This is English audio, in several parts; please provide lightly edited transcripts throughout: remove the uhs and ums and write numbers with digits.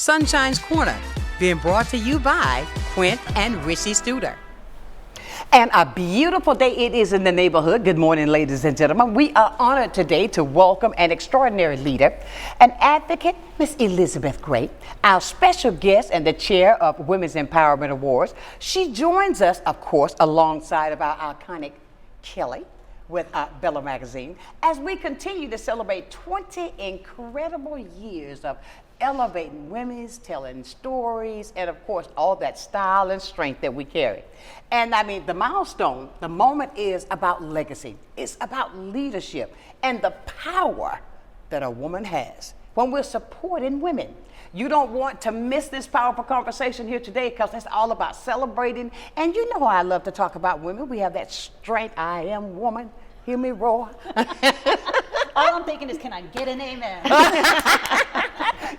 Sunshine's Corner, being brought to you by Quint and Richie Studer. And a beautiful day it is in the neighborhood. Good morning, ladies and gentlemen. We are honored today to welcome an extraordinary leader, an advocate, Miss Elizabeth Gray, our special guest and the chair of Women's Empowerment Awards. She joins us, of course, alongside of our iconic Kelly with Bella Magazine, as we continue to celebrate 20 incredible years of elevating women's, telling stories, and of course, all that style and strength that we carry. And I mean, the milestone, the moment is about legacy. It's about leadership and the power that a woman has when we're supporting women. You don't want to miss this powerful conversation here today because it's all about celebrating. And you know I love to talk about women. We have that strength, I am woman, hear me roar. All I'm thinking is, can I get an amen?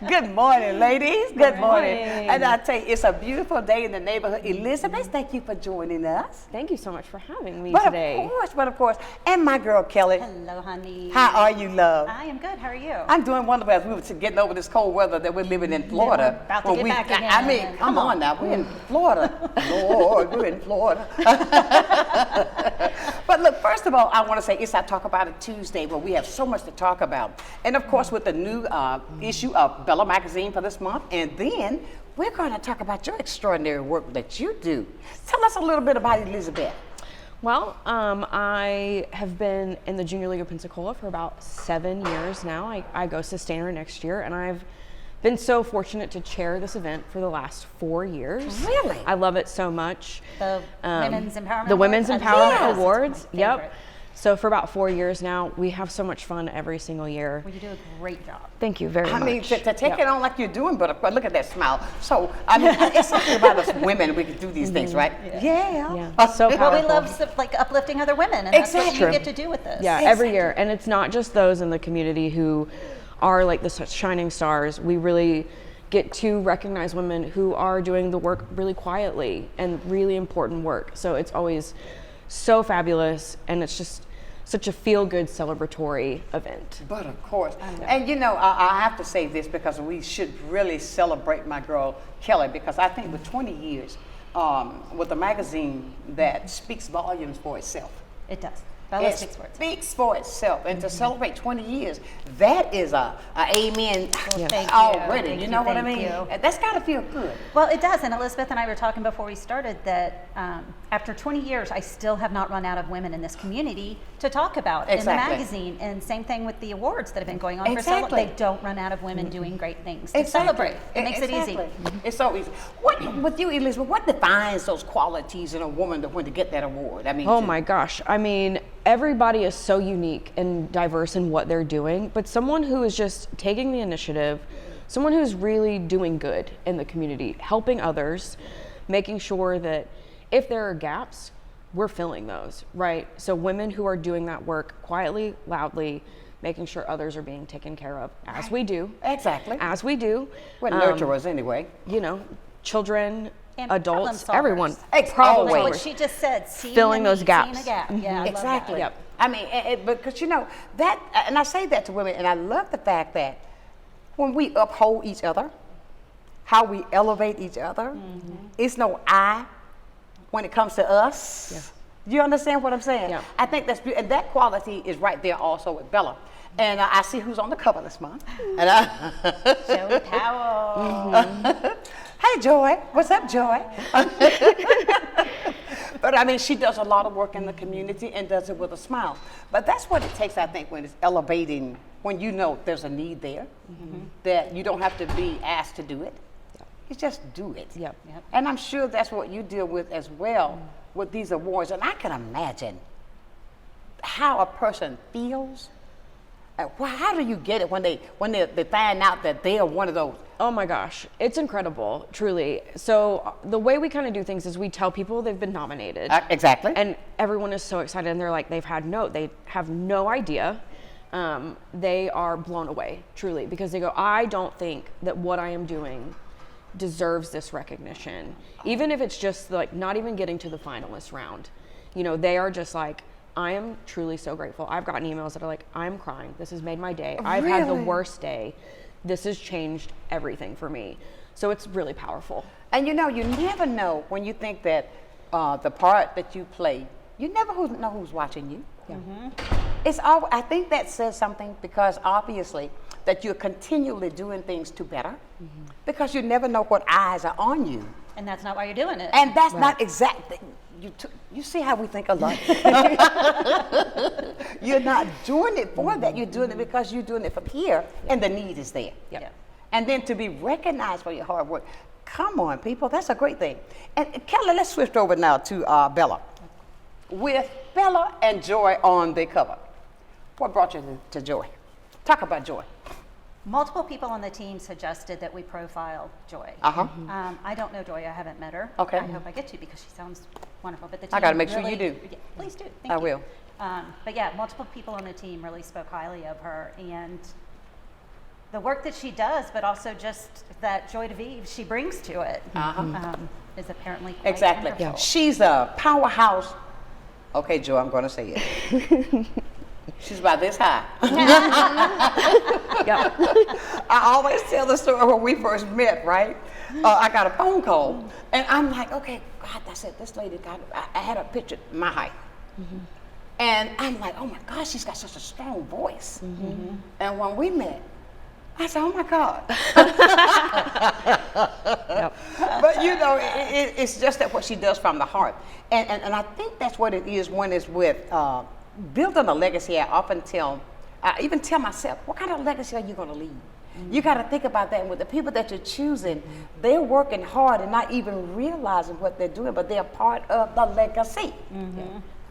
Good morning, ladies. Good morning. morning. And I tell you, it's a beautiful day in the neighborhood. Elizabeth, thank you for joining us. Thank you so much for having me But today. of course. And my girl, Kelly. Hello, honey. How are you, love? I am good. How are you? I'm doing wonderful as we were getting over this cold weather that we're living in Florida. we're about to get back again. I mean, come on now, we're in Florida. Lord, we're in Florida. But look, first of all, I want to say it's our Talk About It Tuesday, where we have so much to talk about. And of course, with the new issue of Bella Magazine for this month, and then we're going to talk about your extraordinary work that you do. Tell us a little bit about Elizabeth. Well, I have been in the Junior League of Pensacola for about 7 years now. I go sustainer next year, and I've been so fortunate to chair this event for the last 4 years. Really? I love it so much. The Women's Empowerment The Women's Awards? Empowerment Yes. Awards. It's my Yep. favorite. So for about 4 years now, we have so much fun every single year. Well, you do a great job. Thank you very I much. mean, to take Yep. it on like you're doing, but look at that smile. So, I mean, it's something about us women, we can do these things, right? Yeah, so Well, we powerful. love like uplifting other women, and that's what Exactly. you get to do with this. Yeah, every year. And it's not just those in the community who are like the such shining stars. We really get to recognize women who are doing the work really quietly and really important work. So it's always so fabulous, and it's just such a feel-good celebratory event. But of course, and you know, I have to say this because we should really celebrate my girl Kelly, because I think with 20 years with a magazine that speaks volumes for itself. It does. Bella It speaks for itself. speaks for itself, and to celebrate 20 years, that is a amen Thank you. already. Thank You you, know what I thank mean? you. That's got to feel good. Well, it does, and Elizabeth and I were talking before we started that after 20 years, I still have not run out of women in this community to talk about in the Exactly. magazine, and same thing with the awards that have been going on for so long. Exactly. They don't run out of women doing great things to celebrate. It makes it easy. It's so easy. What with you, Elizabeth? What defines those qualities in a woman to when to get that award? I mean, Oh my gosh. I mean, everybody is so unique and diverse in what they're doing, but someone who is just taking the initiative, someone who's really doing good in the community, helping others, making sure that if there are gaps, we're filling those, right? So women who are doing that work quietly, loudly, making sure others are being taken care of, as we do. Exactly. As we do. We're nurturers anyway. You know, children, And adults, problem solvers. everyone. Always. Like what she just said, seeing Filling the those need, gaps. seeing a gap. Yeah, I love Exactly. that. Yep. I mean, because you know that, and I say that to women, and I love the fact that when we uphold each other, how we elevate each other, it's no I when it comes to us. Yeah. You understand what I'm saying? Yeah. I think that's and that quality is right there also with Bella. And I see who's on the cover this month. And Joey Powell. Hey, Joy. What's up, Joy? But I mean, she does a lot of work in the community and does it with a smile. But that's what it takes, I think, when it's elevating, when you know there's a need there, that you don't have to be asked to do it. You just do it. Yep. And I'm sure that's what you deal with as well with these awards. And I can imagine how a person feels. How do you get it when they find out that they are one of those? Oh my gosh, it's incredible, truly. So the way we kind of do things is we tell people they've been nominated. Exactly. And everyone is so excited, and they're like, they have no idea. They are blown away, truly, because they go, I don't think that what I am doing deserves this recognition. Even if it's just like not even getting to the finalist round. You know, they are just like, I am truly so grateful. I've gotten emails that are like, I'm crying. This has made my day. I've had the Really? worst day. this has changed everything for me. So it's really powerful. And you never know when you think that the part that you play, you never know who's watching you. Yeah. It's all. I think that says something, because obviously that you're continually doing things to better, because you never know what eyes are on you. And that's not why you're doing it. And that's not exactly. You see how we think alike. You're not doing it for that. You're doing it because you're doing it from here, and the need is there. Yeah. And then to be recognized for your hard work. Come on, people, that's a great thing. And Kelly, let's switch over now to Bella. With Bella and Joy on the cover, what brought you to Joy? Talk about Joy. Multiple people on the team suggested that we profile Joy. I don't know Joy. I haven't met her. Okay. I hope I get to, because she sounds wonderful. But the I team gotta make sure really, you do. Yeah, please do. Thank I you. will. But yeah, multiple people on the team really spoke highly of her, and the work that she does, but also just that joy de vivre she brings to it, is apparently quite Exactly. wonderful. She's a powerhouse. Okay, Joy, I'm going to say it. She's about this high. Yeah. I always tell the story when we first met, right? I got a phone call, and I'm like, okay, God, I said, this lady got, I had a picture my height. And I'm like, oh my God, she's got such a strong voice. And when we met, I said, oh my God. But it's just that what she does from the heart. And I think that's what it is when it's with building a legacy. I even tell myself, what kind of legacy are you going to leave? You got to think about that. And with the people that you're choosing, they're working hard and not even realizing what they're doing, but they're part of the legacy.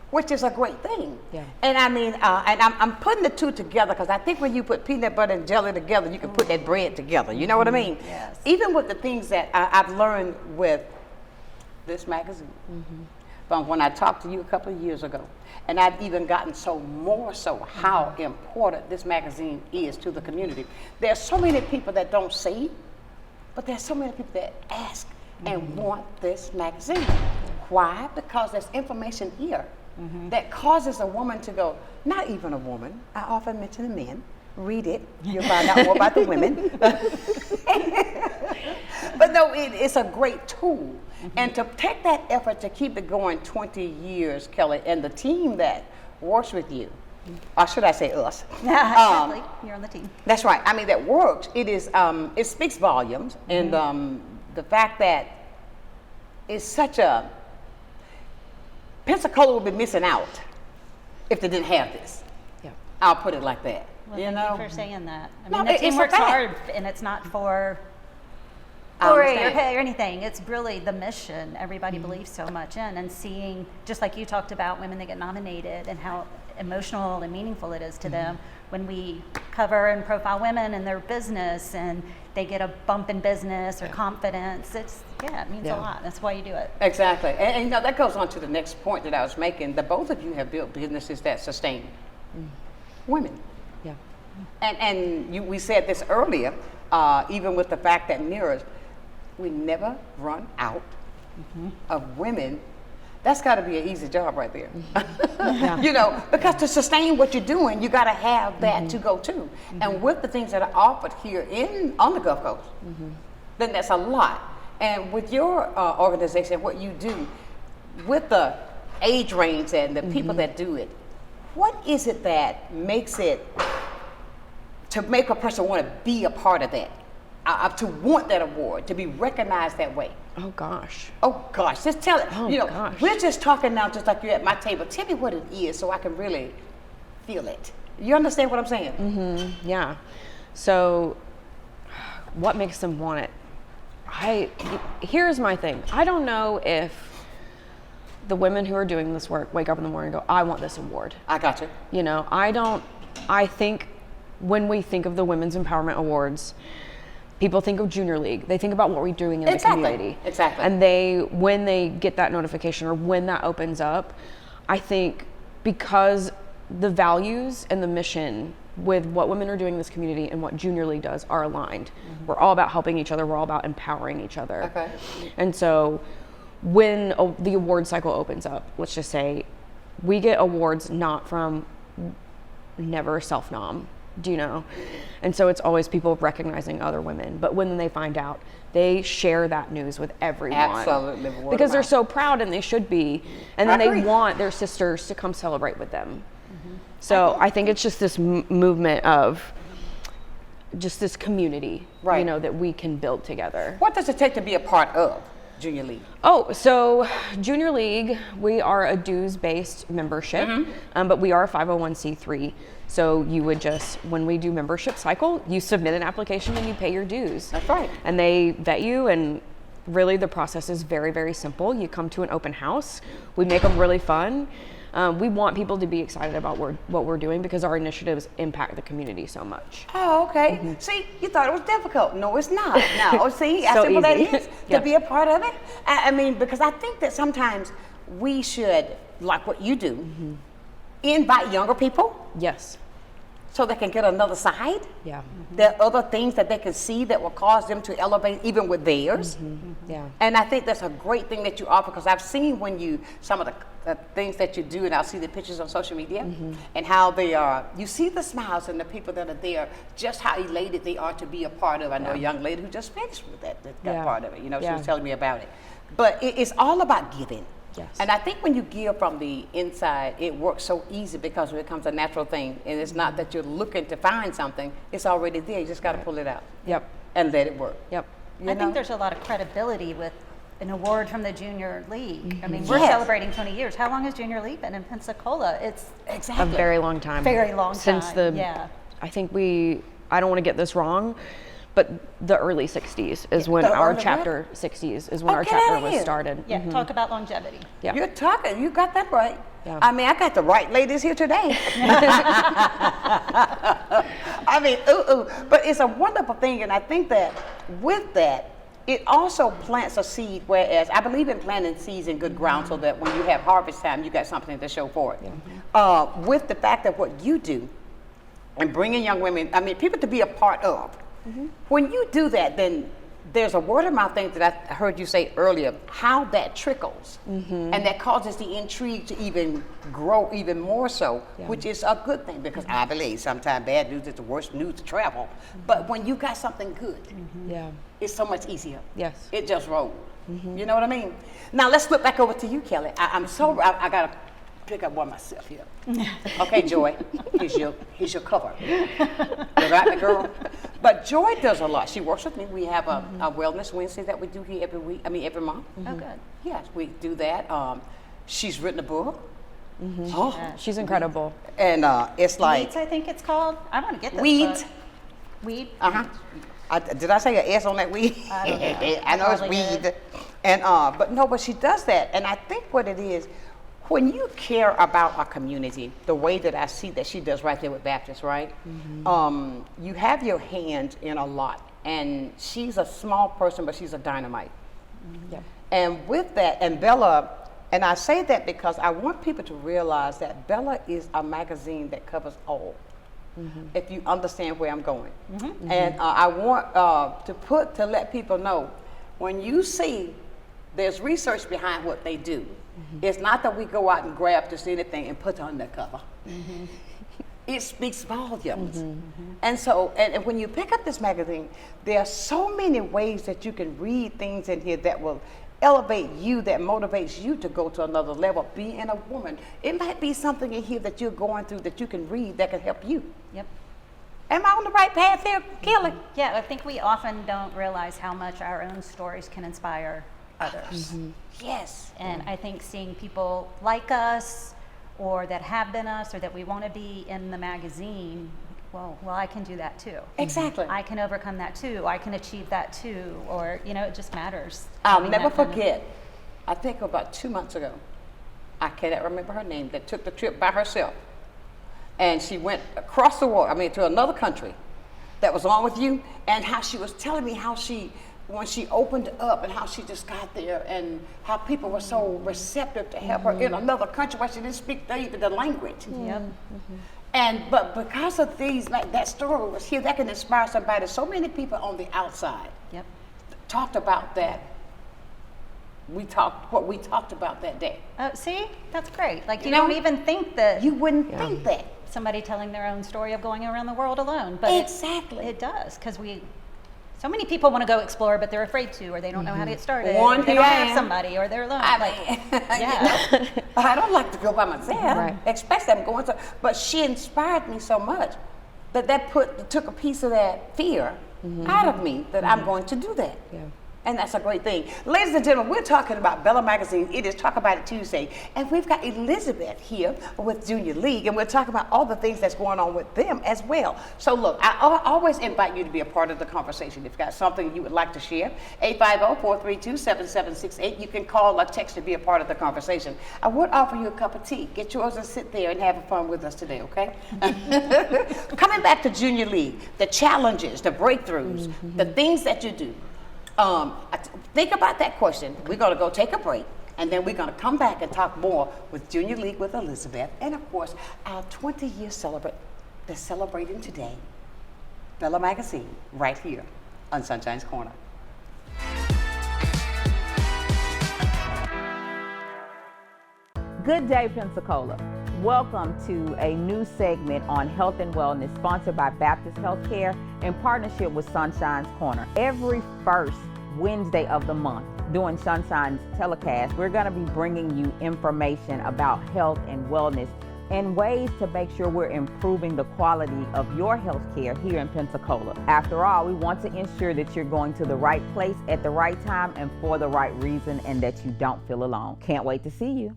Which is a great thing. Yeah. And I mean, and I'm putting the two together, because I think when you put peanut butter and jelly together, you can put that bread together. You know what I mean? Yes. Even with the things that I've learned with this magazine, from when I talked to you a couple of years ago, and I've even gotten more so how important this magazine is to the community. There's so many people that don't see, but there's so many people that ask and want this magazine. Why? Because there's information here that causes a woman to go, not even a woman, I often mention the men, read it, you'll find out more about the women. But no, it's a great tool. And to take that effort to keep it going 20 years, Kelly, and the team that works with you, or should I say us? Exactly. You're on the team. That's right. I mean, that works. It is. It speaks volumes, and the fact that it's such a Pensacola would be missing out if they didn't have this. Yeah. I'll put it like that. Well, you thank know. you for saying that. I No, mean, the it's team a works fact. hard, and it's not for I glory or understand. pay or anything. It's really the mission everybody believes so much in, and seeing, just like you talked about, women that get nominated and how emotional and meaningful it is to them when we cover and profile women and their business, and they get a bump in business or confidence. It means a lot. That's why you do it. Exactly. And you know, that goes on to the next point that I was making, that both of you have built businesses that sustain women. Yeah. And we said this earlier, even with the fact that mirrors, we never run out of women. That's got to be an easy job right there. You know, because to sustain what you're doing, you got to have that to go to. And with the things that are offered here on the Gulf Coast, then that's a lot. And with your organization, what you do, with the age range and the people that do it, what is it that makes it, to make a person want to be a part of that, to want that award, to be recognized that way? Oh gosh. Oh gosh, just tell it. Oh, you know, gosh. we're just talking now, just like you're at my table. Tell me what it is so I can really feel it. You understand what I'm saying? Yeah. So, what makes them want it? Here's my thing. I don't know if the women who are doing this work wake up in the morning and go, I want this award. I got you. You know, I think when we think of the Women's Empowerment Awards, people think of Junior League. They think about what we're doing in the community. Exactly. And when they get that notification or when that opens up, I think because the values and the mission with what women are doing in this community and what Junior League does are aligned. We're all about helping each other. We're all about empowering each other. Okay. And so when the award cycle opens up, let's just say we get awards not from Never Self-Nom, do you know? And so it's always people recognizing other women. But when they find out, they share that news with everyone. Absolutely. Word Because of they're mouth. so proud, and they should be. And then I they agree. want their sisters to come celebrate with them. So I think it's just this movement of just this community, Right. you know, that we can build together. What does it take to be a part of Junior League? Oh, so Junior League, we are a dues-based membership, but we are a 501c3. So you would just, when we do membership cycle, you submit an application and you pay your dues. That's right. And they vet you, and really the process is very, very simple. You come to an open house. We make them really fun. We want people to be excited about what we're doing because our initiatives impact the community so much. Oh, okay. See, you thought it was difficult. No, it's not. No, see, how So simple that easy. is Yeah. to be a part of it. I mean, because I think that sometimes we should, like what you do, invite younger people Yes. so they can get another side. Yeah. There are other things that they can see that will cause them to elevate even with theirs. Yeah. And I think that's a great thing that you offer, because I've seen when you, some of the things that you do, and I'll see the pictures on social media, and how they are, you see the smiles and the people that are there, just how elated they are to be a part of. I know a young lady who just finished with that Yeah. part of it, you know, she Yeah. was telling me about it. But it's all about giving. Yes. And I think when you give from the inside, it works so easy because it becomes a natural thing. And it's not that you're looking to find something, it's already there. You just got to pull it out Yep. and let it work. Yep. You I know? think there's a lot of credibility with an award from the Junior League. I mean, we're Yes. celebrating 20 years. How long has Junior League been in Pensacola? It's A Exactly. very long time. very long Since time, the, yeah. I think I don't want to get this wrong, but the early 60s is when The our early chapter, 60s is when Oh, our get chapter outta was here. started. Yeah, talk about longevity. Yeah. You're talking, you got that right. Yeah. I mean, I got the right ladies here today. I mean, but it's a wonderful thing, and I think that with that, it also plants a seed, whereas I believe in planting seeds in good ground so that when you have harvest time, you got something to show for it. With the fact of what you do and bringing young women, I mean, people to be a part of, when you do that, then there's a word of mouth thing that I heard you say earlier, how that trickles, and that causes the intrigue to even grow even more so, which is a good thing, because I believe sometimes bad news is the worst news to travel. But when you got something good, Yeah. it's so much easier. Yes. It just rolls. You know what I mean? Now let's flip back over to you, Kelly. I gotta pick up one myself here. Okay, Joy, here's your cover. You got me, girl? But Joy does a lot. She works with me. We have a wellness Wednesday that we do here every week. I mean, every month. Oh, good. Yes, we do that. She's written a book. Oh, She's incredible. and it's like Weeds, I think it's called. I want to get this Weeds. book. Weed. Did I say an S on that weed? I don't know. I know it's Probably weed. did. And but she does that, and I think what it is, when you care about our community, the way that I see that she does right there with Baptist, right? You have your hand in a lot, and she's a small person, but she's a dynamite. Yeah. And with that, and Bella, and I say that because I want people to realize that Bella is a magazine that covers all. If you understand where I'm going. And I want to let people know, when you see there's research behind what they do, it's not that we go out and grab just anything and put on the cover. It speaks volumes. And so, and when you pick up this magazine, there are so many ways that you can read things in here that will elevate you, that motivates you to go to another level. Being a woman, it might be something in here that you're going through that you can read that can help you. Yep. Am I on the right path here, Kelly? Yeah, I think we often don't realize how much our own stories can inspire others. Yes. And I think seeing people like us, or that have been us, or that we want to be in the magazine, well, I can do that too. Exactly. I can overcome that too. I can achieve that too. Or, it just matters. I'll having never that kind of- forget, I think about 2 months ago, I cannot remember her name, that took the trip by herself. And she went across the water, to another country that was on with you, and how she was telling me how when she opened up and how she just got there, and how people were so receptive to help her in another country where she didn't speak even the language. Yep. But because of these, like that story was here, that can inspire somebody. So many people on the outside Yep. talked about that. What we talked about that day. See, that's great. Like you know, don't even think that. You wouldn't think that. somebody telling their own story of going around the world alone. But Exactly. it does, because so many people want to go explore, but they're afraid to, or they don't know how to get started. One Or they don't here I have am. somebody, or they're alone. Yeah. I don't like to go by myself, especially I'm going to. But she inspired me so much that took a piece of that fear out of me that I'm going to do that. Yeah. And that's a great thing. Ladies and gentlemen, we're talking about Bella Magazine. It is Talk About It Tuesday. And we've got Elizabeth here with Junior League, and we're talking about all the things that's going on with them as well. So look, I always invite you to be a part of the conversation. If you've got something you would like to share, 850-432-7768. You can call or text to be a part of the conversation. I would offer you a cup of tea. Get yours and sit there and have fun with us today, okay? Coming back to Junior League, the challenges, the breakthroughs, the things that you do. Think about that question. We're going to go take a break, and then we're going to come back and talk more with Junior League with Elizabeth, and of course, our 20-year they're celebrating today, Bella Magazine, right here on Sunshine's Corner. Good day, Pensacola. Welcome to a new segment on health and wellness sponsored by Baptist Healthcare in partnership with Sunshine's Corner. Every first Wednesday of the month during Sunshine's telecast, we're going to be bringing you information about health and wellness and ways to make sure we're improving the quality of your health care here in Pensacola. After all, we want to ensure that you're going to the right place at the right time and for the right reason, and that you don't feel alone. Can't wait to see you.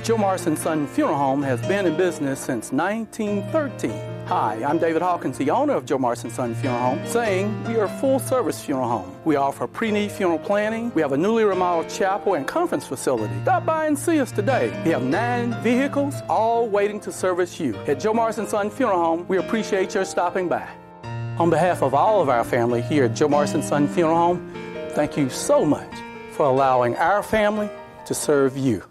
Joe Morrison Son Funeral Home has been in business since 1913. Hi, I'm David Hawkins, the owner of Joe Morrison Son Funeral Home, saying we are a full-service funeral home. We offer pre-need funeral planning. We have a newly remodeled chapel and conference facility. Stop by and see us today. We have 9 vehicles, all waiting to service you. At Joe Morrison Son Funeral Home, we appreciate your stopping by. On behalf of all of our family here at Joe Morrison Son Funeral Home, thank you so much for allowing our family to serve you.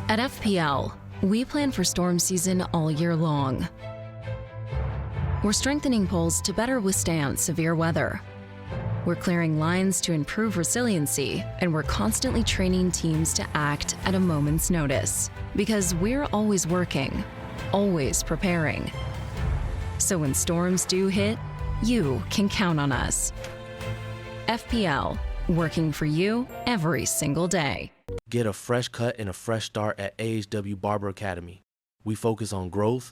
At FPL, we plan for storm season all year long. We're strengthening poles to better withstand severe weather. We're clearing lines to improve resiliency, and we're constantly training teams to act at a moment's notice. Because we're always working, always preparing. So when storms do hit, you can count on us. FPL, working for you every single day. Get a fresh cut and a fresh start at AHW Barber Academy. We focus on growth.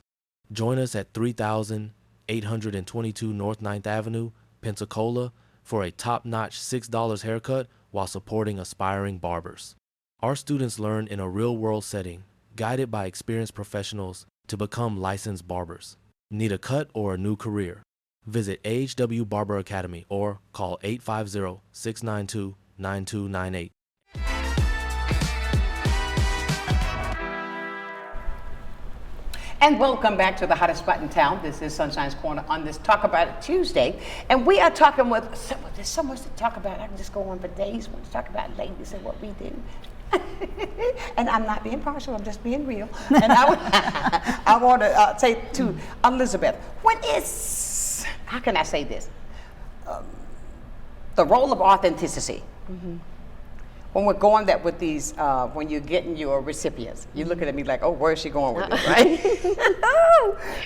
Join us at 3822 North 9th Avenue, Pensacola, for a top-notch $6 haircut while supporting aspiring barbers. Our students learn in a real-world setting, guided by experienced professionals to become licensed barbers. Need a cut or a new career? Visit AHW Barber Academy or call 850-692-9298. And welcome back to the hottest spot in town. This is Sunshine's Corner on this Talk About It Tuesday. And we are talking with, there's so much to talk about. I can just go on for days when we talk about ladies and what we do. And I'm not being partial, I'm just being real. And I want to say to Elizabeth, what is, how can I say this? The role of authenticity. When we're going that with these, when you're getting your recipients, you're looking at me like, oh, where's she going with this, right?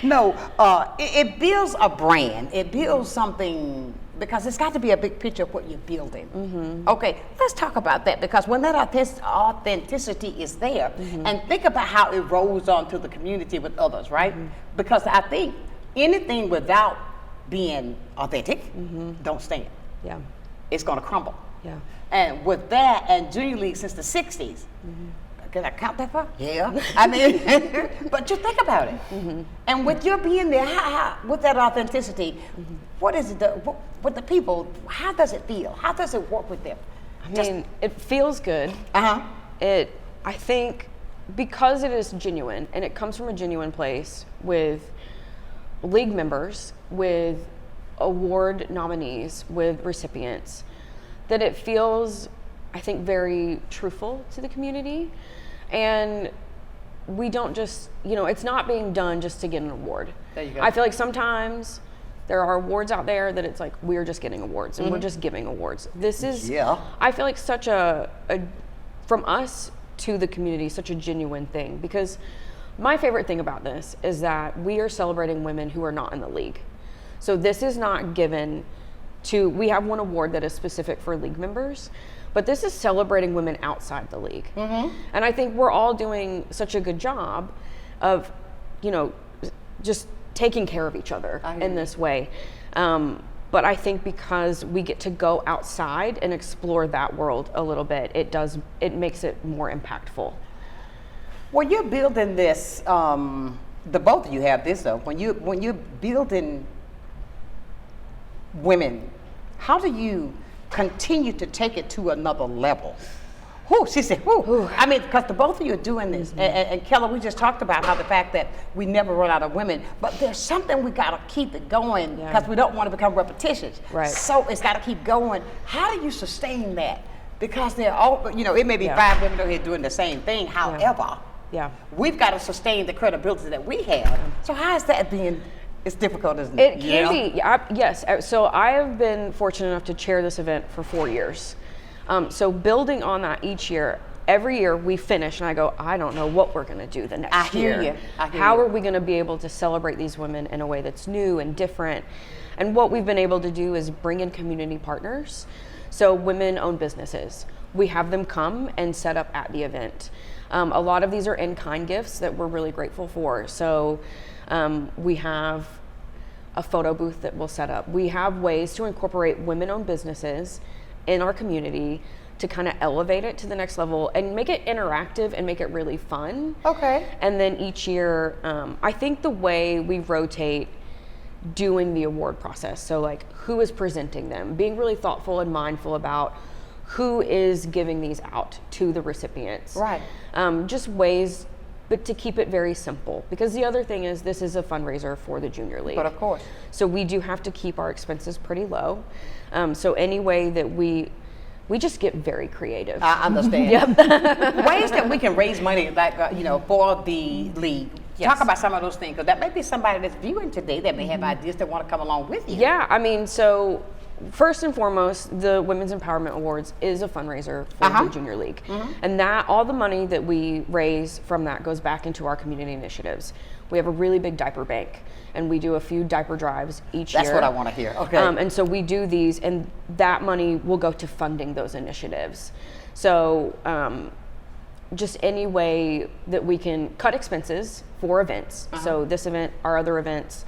No, it builds a brand. It builds something, because it's got to be a big picture of what you're building. Okay, let's talk about that, because when that authenticity is there, and think about how it rolls on to the community with others, right? Because I think anything without being authentic don't stand. Yeah. It's going to crumble. Yeah. And with that, and Junior League since the 60s, can I count that far? Yeah. I mean, but you think about it. And with your being there, with that authenticity, what is it, with the people, how does it feel? How does it work with them? I mean, it feels good. I think because it is genuine, and it comes from a genuine place with league members, with award nominees, with recipients, that it feels, I think, very truthful to the community. And we don't just, it's not being done just to get an award. There you go. I feel like sometimes there are awards out there that it's like, we're just getting awards and we're just giving awards. This is, I feel like such a, from us to the community, such a genuine thing, because My favorite thing about this is that we are celebrating women who are not in the league. So this is not given to, we have one award that is specific for league members, but this is celebrating women outside the league. And I think we're all doing such a good job of, you know, just taking care of each other in this way. But I think because we get to go outside and explore that world a little bit, it makes it more impactful. Well, you're building this, the both of you have this though, when you're building women, how do you continue to take it to another level? Whoo, she said, whoo. I mean, because the both of you are doing this. And Keller, we just talked about how the fact that we never run out of women, but there's something we got to keep it going because we don't want to become repetitious. Right. So it's got to keep going. How do you sustain that? Because they're all, you know, it may be 5 women over here doing the same thing. However, we've got to sustain the credibility that we have. So how is that being? It's difficult, isn't it? It can be, yes. So I have been fortunate enough to chair this event for 4 years. So building on that each year, every year we finish and I go, I don't know what we're gonna do the next year. How are we gonna be able to celebrate these women in a way that's new and different? And what we've been able to do is bring in community partners. So women-owned businesses. We have them come and set up at the event. A lot of these are in-kind gifts that we're really grateful for. So we have a photo booth that we'll set up. We have ways to incorporate women-owned businesses in our community to kind of elevate it to the next level and make it interactive and make it really fun. Okay. And then each year, I think the way we rotate doing the award process, so like who is presenting them, being really thoughtful and mindful about who is giving these out to the recipients. Right. Just ways, but to keep it very simple. Because the other thing is this is a fundraiser for the Junior League. But of course. So we do have to keep our expenses pretty low. So any way that we just get very creative. I understand. Ways that we can raise money, like you know, for the league. Talk about some of those things, because that may be somebody that's viewing today that may have ideas that want to come along with you. Yeah, I mean, so first and foremost, the Women's Empowerment Awards is a fundraiser for the Junior League. And that all the money that we raise from that goes back into our community initiatives. We have a really big diaper bank, and we do a few diaper drives each year. That's what I want to hear. Okay. And so we do these, and that money will go to funding those initiatives. So just any way that we can cut expenses for events. So this event, our other events,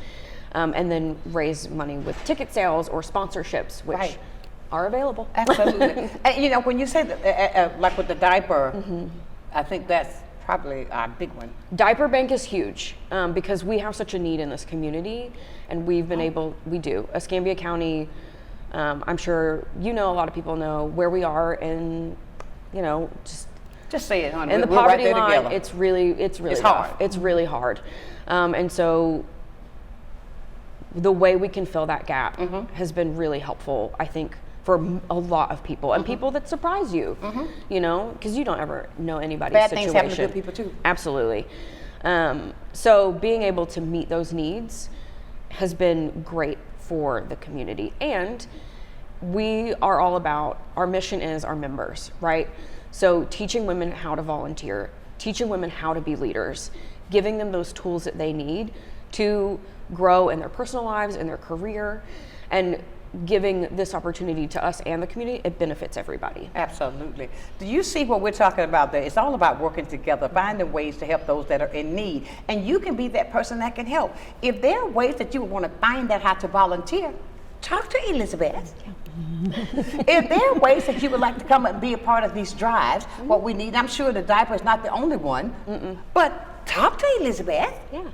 and then raise money with ticket sales or sponsorships, which are available. Absolutely. And you know, when you say that, like with the diaper, I think that's probably a big one. Diaper bank is huge because we have such a need in this community, and we've been we do. Escambia County, I'm sure you know, a lot of people know where we are, and you know, just say it, honey. In the We're poverty right there line, together. it's really It's rough. hard. It's really hard, and so the way we can fill that gap has been really helpful, I think, for a lot of people, and people that surprise you, you know, because you don't ever know anybody's Bad situation. things happen to good people too. Absolutely. So being able to meet those needs has been great for the community, and we are all about, our mission is our members, right? So teaching women how to volunteer, teaching women how to be leaders, giving them those tools that they need to grow in their personal lives, in their career, and giving this opportunity to us and the community, it benefits everybody. Absolutely. Do you see what we're talking about there? It's all about working together, finding ways to help those that are in need. And you can be that person that can help. If there are ways that you want to find out how to volunteer, talk to Elizabeth. If there are ways that you would like to come and be a part of these drives, what we need, I'm sure the diaper is not the only one, but talk to Elizabeth. Yeah.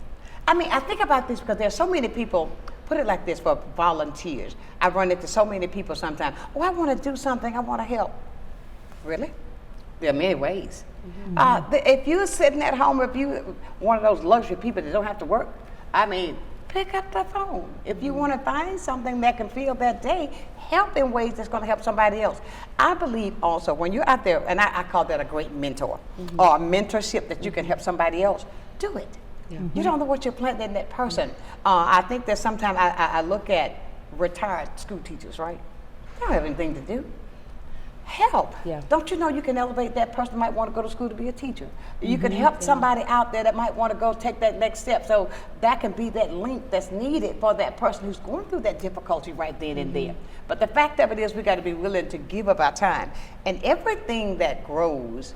I mean, I think about this because there's so many people, put it like this, for volunteers. I run into so many people sometimes, oh, I want to do something, I want to help. Really? There are many ways. If you're sitting at home, if you're one of those luxury people that don't have to work, I mean, pick up the phone. If you want to find something that can fill that day, help in ways that's going to help somebody else. I believe also when you're out there, and I call that a great mentor, or a mentorship that you can help somebody else, do it. You don't know what you're planting in that person. I think that sometimes I look at retired school teachers, right? They don't have anything to do. help. Yeah. Don't you know you can elevate that person that might want to go to school to be a teacher? You can help somebody out there that might want to go take that next step. So that can be that link that's needed for that person who's going through that difficulty right then and there. But the fact of it is we got to be willing to give up our time. And everything that grows,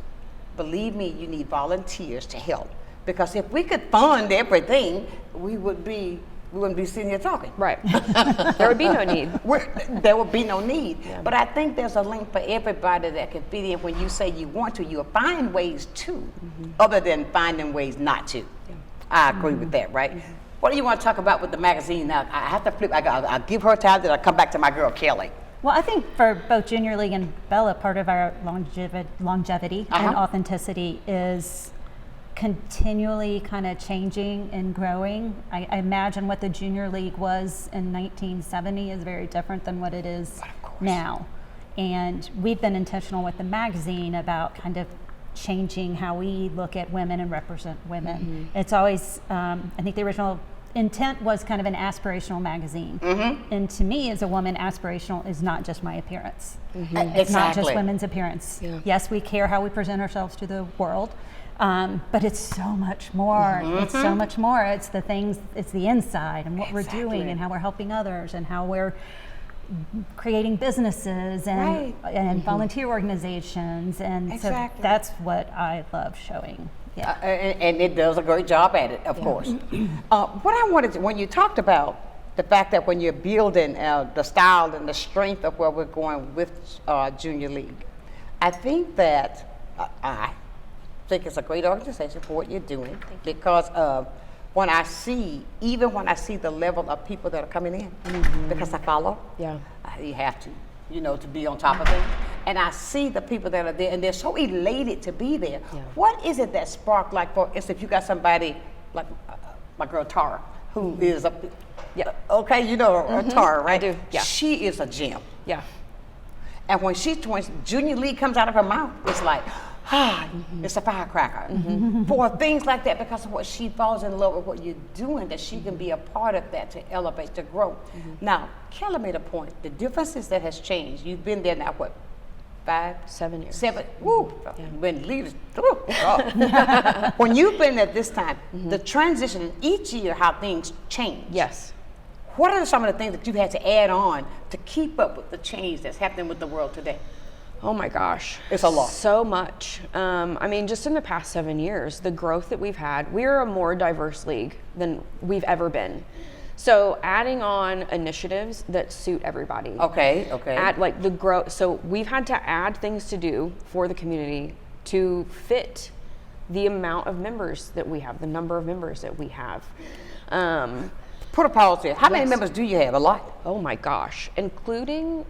believe me, you need volunteers to help. Because if we could fund everything, we wouldn't be sitting here talking. Right. There would be no need. There would be no need. Yeah. But I think there's a link for everybody that can fit in. When you say you want to, you'll find ways to, other than finding ways not to. Yeah. I agree with that, right? What do you want to talk about with the magazine now? I have to flip. I'll give her time, then I'll come back to my girl, Kelly. Well, I think for both Junior League and Bella, part of our longevity and authenticity is continually kind of changing and growing. I imagine what the Junior League was in 1970 is very different than what it is now. And we've been intentional with the magazine about kind of changing how we look at women and represent women. It's always, I think the original intent was kind of an aspirational magazine. And to me, as a woman, aspirational is not just my appearance. It's not just women's appearance. Yeah. Yes, we care how we present ourselves to the world, but it's so much more. It's so much more. It's the things, it's the inside and what we're doing and how we're helping others and how we're creating businesses and volunteer organizations. And so that's what I love showing. Yeah. And it does a great job at it, of course. What I wanted to, when you talked about the fact that when you're building the style and the strength of where we're going with Junior League, I think that I think it's a great organization for what you're doing because when I see the level of people that are coming in, because I follow, you have to, to be on top of things. And I see the people that are there, and they're so elated to be there. Yeah. What is it that sparked, like, for instance, if you got somebody like my girl Tara, who is Tara, right? I do. Yeah. She is a gem. Yeah. And when Junior League comes out of her mouth, it's like, it's a firecracker. For things like that, because of what she falls in love with what you're doing, that she can be a part of that to elevate, to grow. Now, Kelly made a point. The differences that has changed. You've been there now, what? 7 years. 7. Woo! Been leaders. When you've been at this time, the transition each year, how things change. Yes. What are some of the things that you've had to add on to keep up with the change that's happening with the world today? Oh my gosh. It's a lot. So much. I mean, just in the past 7 years, the growth that we've had, we're a more diverse league than we've ever been. So adding on initiatives that suit everybody. Okay. Add like the growth. So we've had to add things to do for the community to fit the amount of members that we have, the number of members that we have. Put a pause here. How many members do you have? A lot? Oh my gosh, including,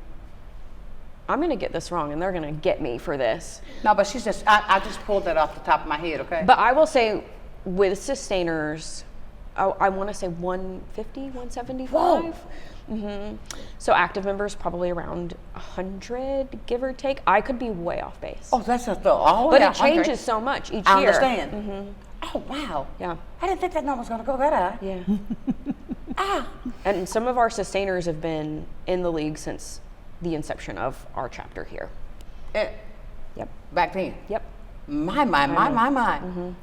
I'm gonna get this wrong and they're gonna get me for this. No, but she's just, I just pulled that off the top of my head, okay? But I will say with sustainers, I want to say 150, 175. So active members probably around 100, give or take. I could be way off base. Oh, that's just but it changes so much each year. I understand. Oh, wow. Yeah. I didn't think that number was going to go that high. Yeah. And some of our sustainers have been in the league since the inception of our chapter here. Yep. Back then. Yep. My.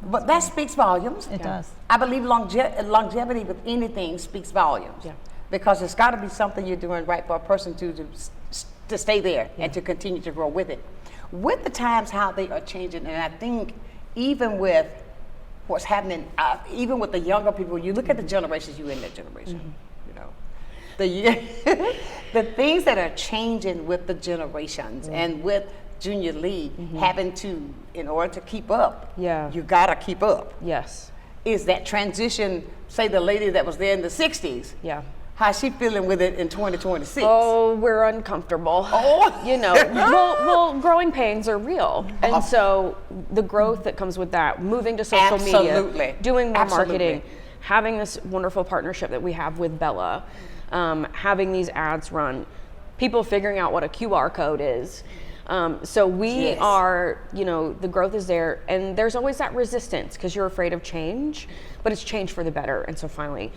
But that speaks volumes. It does. I believe longevity with anything speaks volumes. Yeah. Because it's got to be something you're doing right for a person to stay there and to continue to grow with it. With the times, how they are changing, and I think even with what's happening, even with the younger people, you look at the generations, you in that generation, the things that are changing with the generations and with Junior League having to, in order to keep up, you gotta keep up. Yes. Is that transition, say the lady that was there in the 60s, how's she feeling with it in 2026? Oh, we're uncomfortable. Well, growing pains are real. And so the growth that comes with that, moving to social media, doing more marketing, having this wonderful partnership that we have with Bella, having these ads run, people figuring out what a QR code is. So we are, the growth is there, and there's always that resistance because you're afraid of change, but it's change for the better. And so finally,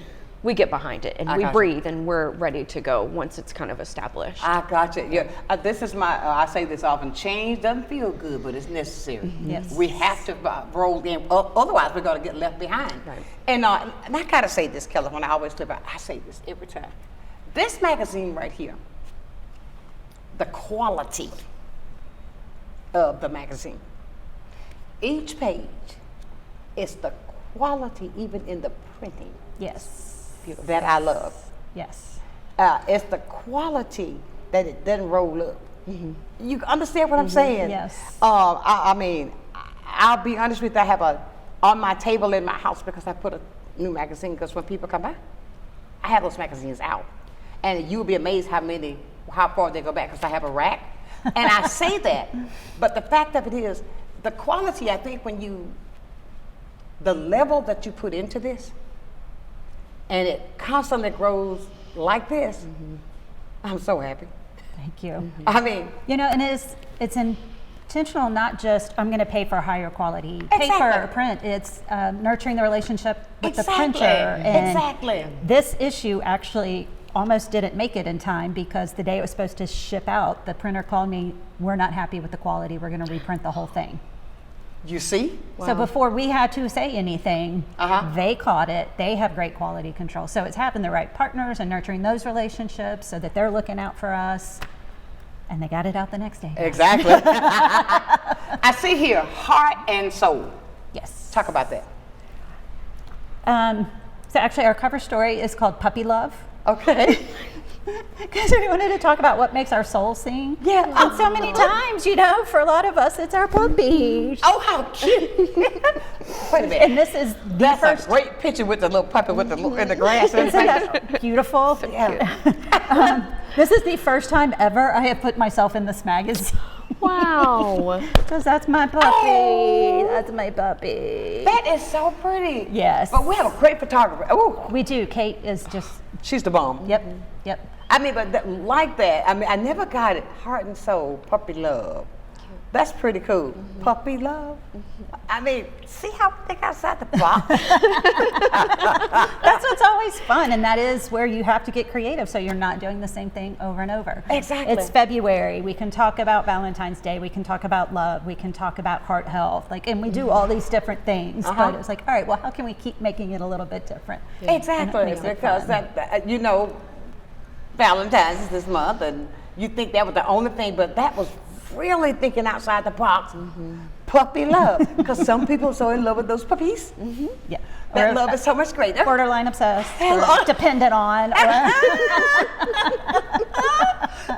we get behind it and I we got you. breathe and we're ready to go once it's kind of established. I got you. Yeah, this is my. I say this often. Change doesn't feel good, but it's necessary. Yes. We have to roll in. Otherwise, we're going to get left behind. Right. And I gotta say this, Kelly. When I always live out, I say this every time. This magazine right here, the quality of the magazine. Each page is the quality, even in the printing, Yes. that I love. Yes. It's the quality that it doesn't roll up. You understand what I'm saying? Yes. I mean, I'll be honest with you. I have on my table in my house because I put a new magazine. Because when people come by, I have those magazines out, and you'll be amazed how far they go back. Because I have a rack, and I say that, but the fact of it is, the quality. I think the level that you put into this, and it constantly grows like this, I'm so happy. Thank you. I mean, You know, and it's intentional, not just I'm going to pay for higher quality paper Exactly. or print. It's nurturing the relationship with Exactly. the printer. And Exactly. This issue actually almost didn't make it in time because the day it was supposed to ship out, the printer called me, we're not happy with the quality, we're going to reprint the whole thing. you see? So before we had to say anything, Uh-huh. they caught it. They have great quality control. So it's having the right partners and nurturing those relationships so that they're looking out for us. And they got it out the next day. Exactly. I see here, heart and soul. Yes. Talk about that. So actually, our cover story is called Puppy Love. Okay. Because we wanted to talk about what makes our soul sing. Yeah. And so many times, you know, for a lot of us, it's our puppies. Oh, how cute. Wait a minute. And this is the That's first. a great picture with the little puppy with the in the grass. Isn't that beautiful? Yeah. This is the first time ever I have put myself in this magazine. Wow. Because that's my puppy. Oh. That's my puppy. That is so pretty. Yes. But we have a great photographer. Oh, We do. Kate is just, she's the bomb. yep. I mean, but like that. I mean, I never got it. Heart and soul, puppy love. That's pretty cool. Puppy love. I mean, see how we think outside the box. That's what's always fun, and that is where you have to get creative so you're not doing the same thing over and over. Exactly. It's February. We can talk about Valentine's Day. We can talk about love. We can talk about heart health. And we do all these different things, but it's like, all right, well, how can we keep making it a little bit different? Exactly, And it makes it because fun. that you know, Valentine's is this month, and you think that was the only thing, but that was really thinking outside the box. Puppy love, because some people are so in love with those puppies. Yeah. That Or love is so much greater. borderline obsessed, or dependent on, or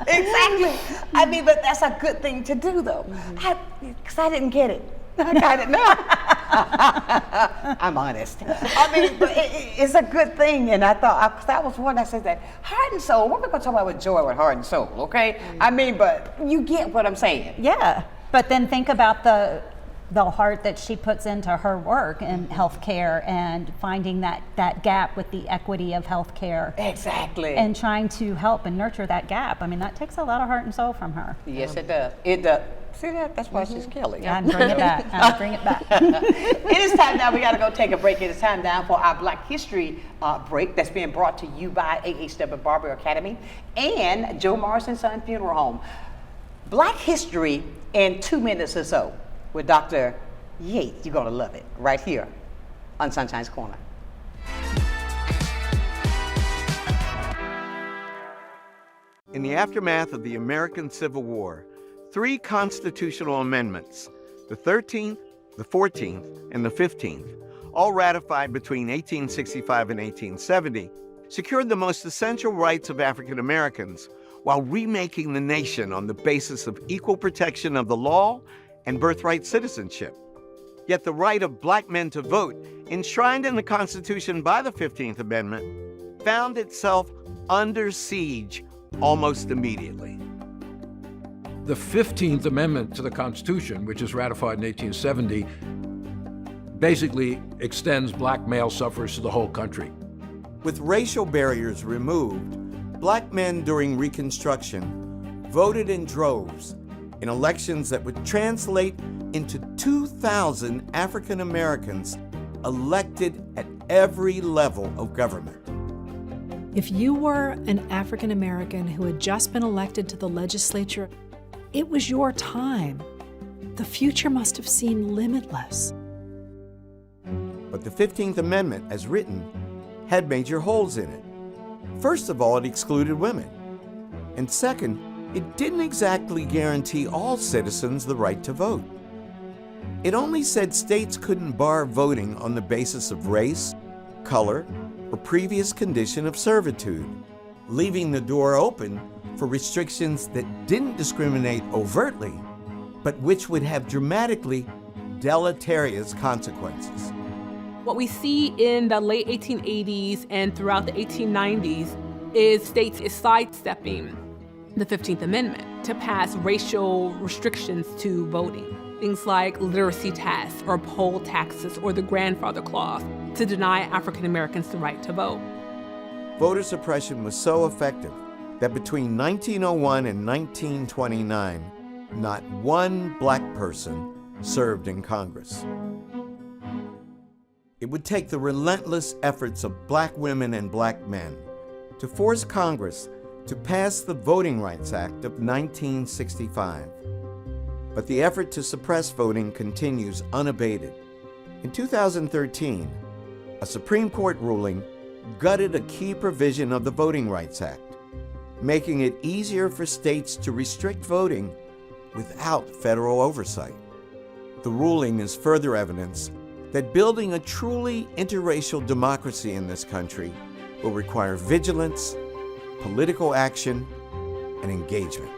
Exactly. I mean, but that's a good thing to do, though. Because I didn't get it. I got it now. I'm honest. I mean, but it's a good thing, and I thought, because that was one I said that heart and soul. What are we going to talk about with joy with heart and soul? Okay. I mean, but you get what I'm saying. yeah. But then think about the heart that she puts into her work in healthcare and finding that gap with the equity of healthcare Exactly. and trying to help and nurture that gap. I mean, that takes a lot of heart and soul from her. Yes, it does. It does. See that? That's why she's Kelly. And bring it back. And bring it back. It is time now. We got to go take a break. It is time now for our Black History break that's being brought to you by A.H.W. Barber Academy and Joe Morrison Son Funeral Home. Black History in 2 minutes or so with Dr. Yates. You're going to love it right here on Sunshine's Corner. In the aftermath of the American Civil War, 3 constitutional amendments, the 13th, the 14th, and the 15th, all ratified between 1865 and 1870, secured the most essential rights of African Americans while remaking the nation on the basis of equal protection of the law and birthright citizenship. Yet the right of black men to vote, enshrined in the Constitution by the 15th Amendment, found itself under siege almost immediately. The 15th Amendment to the Constitution, which was ratified in 1870, basically extends black male suffrage to the whole country. With racial barriers removed, black men during Reconstruction voted in droves in elections that would translate into 2,000 African Americans elected at every level of government. If you were an African American who had just been elected to the legislature, it was your time. The future must have seemed limitless. But the 15th Amendment, as written, had major holes in it. First of all, it excluded women. And second, it didn't exactly guarantee all citizens the right to vote. It only said states couldn't bar voting on the basis of race, color, or previous condition of servitude, leaving the door open for restrictions that didn't discriminate overtly, but which would have dramatically deleterious consequences. What we see in the late 1880s and throughout the 1890s is states sidestepping the 15th Amendment to pass racial restrictions to voting. Things like literacy tests or poll taxes or the grandfather clause to deny African Americans the right to vote. Voter suppression was so effective that between 1901 and 1929, not one black person served in Congress. It would take the relentless efforts of black women and black men to force Congress to pass the Voting Rights Act of 1965. But the effort to suppress voting continues unabated. In 2013, a Supreme Court ruling gutted a key provision of the Voting Rights Act, making it easier for states to restrict voting without federal oversight. The ruling is further evidence that building a truly interracial democracy in this country will require vigilance, political action, and engagement.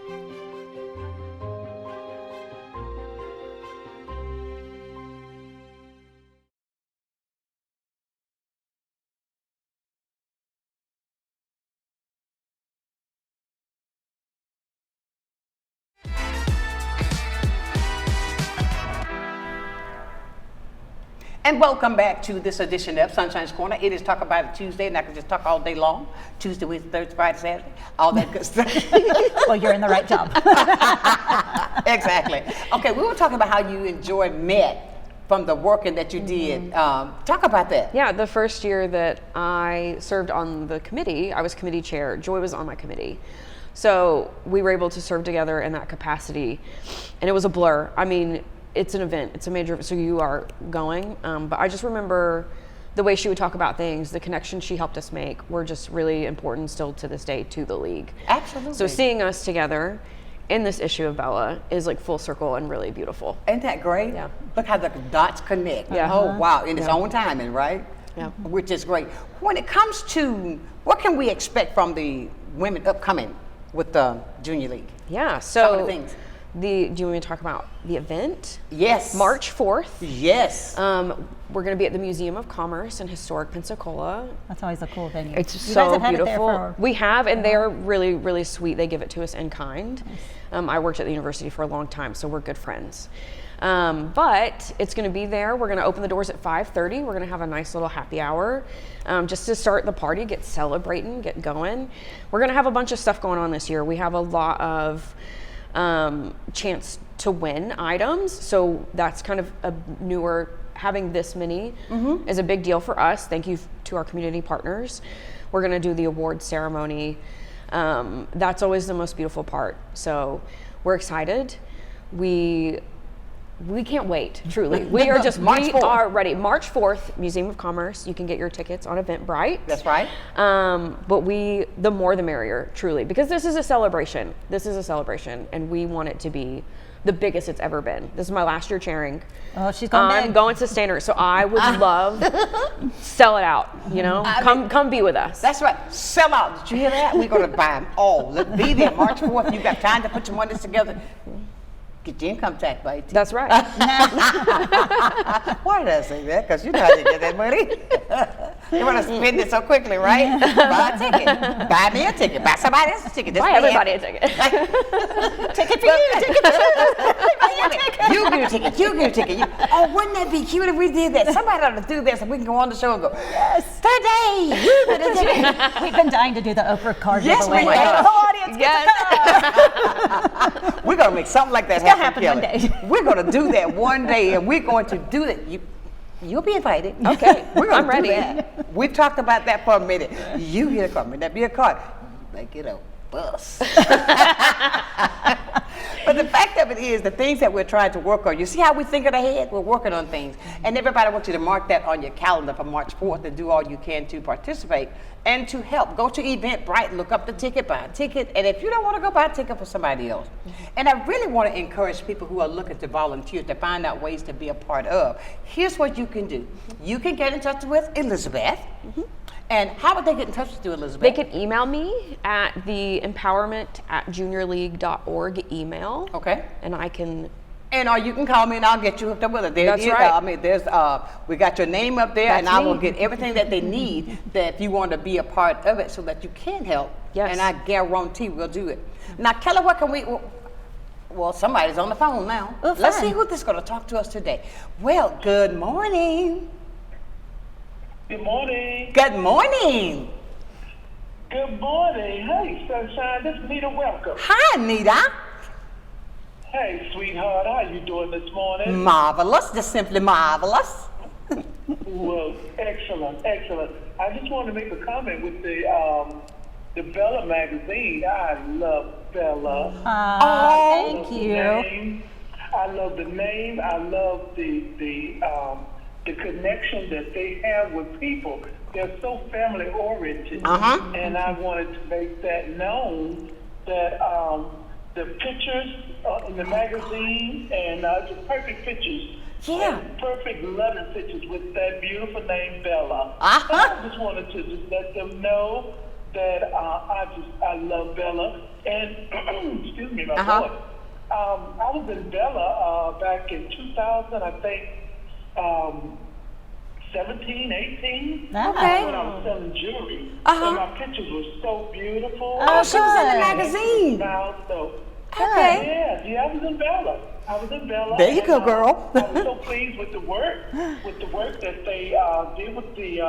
And welcome back to this edition of Sunshine's Corner. It is Talk About It Tuesday, and I can just talk all day long. Tuesday, Wednesday, Thursday, Friday, Saturday, all that good stuff. Well, you're in the right job. Exactly. Okay, we were talking about how you enjoyed Met from the working that you did. Talk about that. Yeah, the first year that I served on the committee, I was committee chair. Joy was on my committee. So we were able to serve together in that capacity, and it was a blur. I mean, it's an event, it's a major event, so you are going. But I just remember the way she would talk about things, the connections she helped us make were just really important still to this day to the league. Absolutely. So seeing us together in this issue of Bella is like full circle and really beautiful. Isn't that great? Yeah. Look how the dots connect. Yeah. Oh, wow, in its own timing, right? Yeah. Which is great. When it comes to, what can we expect from the women upcoming with the Junior League? Yeah, so Some of the things. do you want me to talk about the event? Yes. March 4th. Yes. We're going to be at the Museum of Commerce in historic Pensacola. That's always a cool venue. It's You so guys have had beautiful. It there for, we have, and they're really, really sweet. They give it to us in kind. Nice. I worked at the university for a long time, so we're good friends. But it's going to be there. We're going to open the doors at 5:30. We're going to have a nice little happy hour just to start the party, get celebrating, get going. We're going to have a bunch of stuff going on this year. We have a lot of chance to win items, so that's kind of a newer, having this many is a big deal for us. Thank you to our community partners. We're going to do the award ceremony. That's always the most beautiful part, so we're excited. We can't wait, truly. We are just, we are ready. March 4th, Museum of Commerce. You can get your tickets on Eventbrite. That's right. But the more the merrier, truly, because this is a celebration. This is a celebration, and we want it to be the biggest it's ever been. This is my last year chairing. Oh, she's going I'm big. going to standard, so I would love sell it out. You know, come be with us. That's right. Sell out. Did you hear that? We're going to buy them all. Let's be there March 4th. You've got time to put your monies together. Get your income tax paid. That's right. Why did I say that? Because you know how to get that money. You want to spend it so quickly, right? Buy a ticket. Buy me a ticket. Buy somebody else's ticket. Buy everybody a ticket. Ticket for you. Ticket for you. You get a ticket. You get a ticket. Oh, wouldn't that be cute if we did that? Somebody ought to do this and we can go on the show and go, yes, today you get a ticket. We've been dying to do the Oprah card Yes, giveaway. we have. The whole audience gets a card. We're going to make something like that It's gonna happen, happen one Kelly. day. We're going to do that one day, and we're going to do that. You'll be invited. Okay, We're gonna I'm ready. do that. We've talked about that for a minute. You get a car, that be a car. You may get a bus. But the fact of it is, the things that we're trying to work on, you see how we think of ahead? We're working on things. And everybody wants you to mark that on your calendar for March 4th and do all you can to participate and to help. Go to Eventbrite, look up the ticket, buy a ticket, and if you don't want to go, buy a ticket for somebody else. And I really want to encourage people who are looking to volunteer to find out ways to be a part of. Here's what you can do. You can get in touch with Elizabeth. And how would they get in touch with you, Elizabeth? They can email me at the empowerment@juniorleague.org email. Okay. And I can. Or you can call me and I'll get you hooked up with it. That's right. I mean, there's we got your name up there, and That's I will me. get everything that they need that if you want to be a part of it, so that you can help. Yes. And I guarantee we'll do it. Now, Kelly, what can we? Well, somebody's on the phone now. Oh, Let's fun. see who's going to talk to us today. Well, good morning. Good morning. Good morning. Good morning. Hey, Sunshine. This is Nita. Welcome. Hi, Nita. Hey, sweetheart. How you doing this morning? Marvelous. Just simply marvelous. Well, excellent, excellent. I just want to make a comment with the Bella magazine. I love Bella. Thank you. I love the name. I love the connection that they have with people. They're so family oriented, and I wanted to make that known that the pictures in the magazine and just perfect pictures. Yeah. Perfect loving pictures with that beautiful name Bella. I just wanted to just let them know that I love Bella. And excuse me, my voice. I was in Bella back in 2000, I think. 17, 18. Okay. When I was selling jewelry. And my pictures were so beautiful. Oh, she was in the magazine. Okay. Yeah, I was in Bella. There you go, girl. I was so pleased with the work that they did with the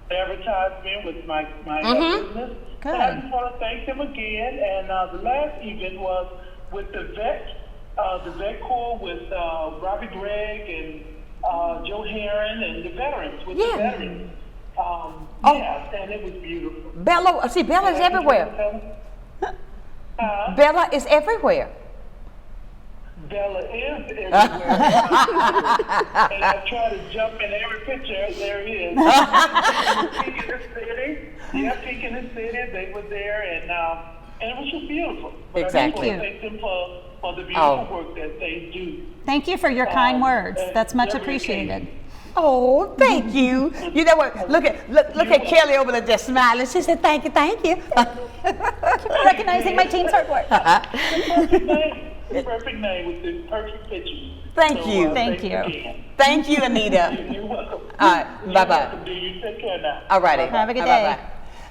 advertisement with my business. Good. And I just want to thank them again. And the last event was with the vet corps with Robbie Gregg and Joe Heron and the veterans, with the veterans. Yeah, and it was beautiful. Bella is everywhere. Bella is everywhere. Bella is everywhere. And I try to jump in every picture. There it is. Peak in the city. Yeah, Peak in the city. They were there, and it was just beautiful. But Exactly. I just want to thank them for the beautiful work that they do. Thank you for your kind words. That's much appreciated. Oh, thank you. You know what? Look at Kelly over there just smiling. She said, "Thank you, thank you." Recognizing my team's hard work. Perfect name with the perfect pictures. Thank you. Thank you. Thank you, Anita. You're welcome. All right, bye-bye. You take care now. All righty. Have a good Bye-bye. day.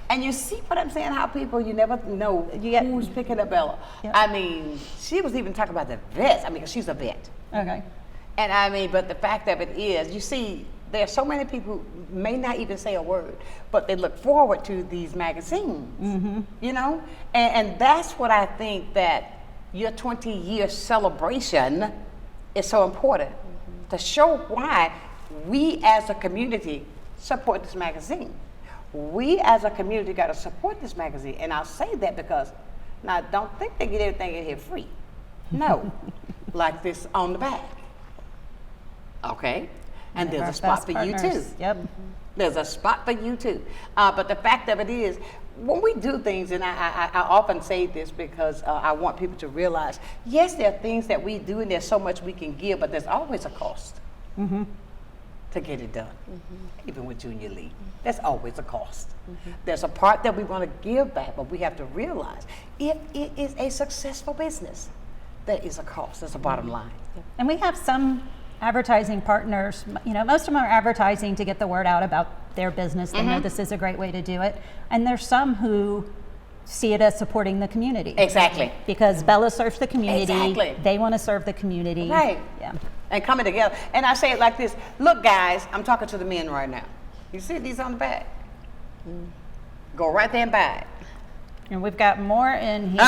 And you see what I'm saying? How people, you never know who's picking up Bella. Yep. I mean, she was even talking about the vets. I mean, 'cause she's a vet. Okay. And I mean, but the fact of it is, you see, there are so many people who may not even say a word, but they look forward to these magazines, you know? And that's what I think that your 20-year celebration is so important, to show why we as a community support this magazine. We as a community got to support this magazine. And I'll say that because, now don't think they get everything in here free. No, like this on the back. Okay? And there's a spot for you too. Yep. There's a spot for you too. But the fact of it is, when we do things, and I often say this because I want people to realize, yes, there are things that we do and there's so much we can give, but there's always a cost to get it done. Even with Junior League, there's always a cost. There's a part that we want to give back, but we have to realize if it is a successful business, there is a cost. There's a bottom line. And we have some advertising partners, you know, most of them are advertising to get the word out about their business. They know this is a great way to do it. And there's some who see it as supporting the community. Exactly. Because Bella serves the community. Exactly. They want to serve the community. Right. Yeah. And coming together. And I say it like this, look guys, I'm talking to the men right now. You see these on the back? Go right there and buy it. And we've got more in here.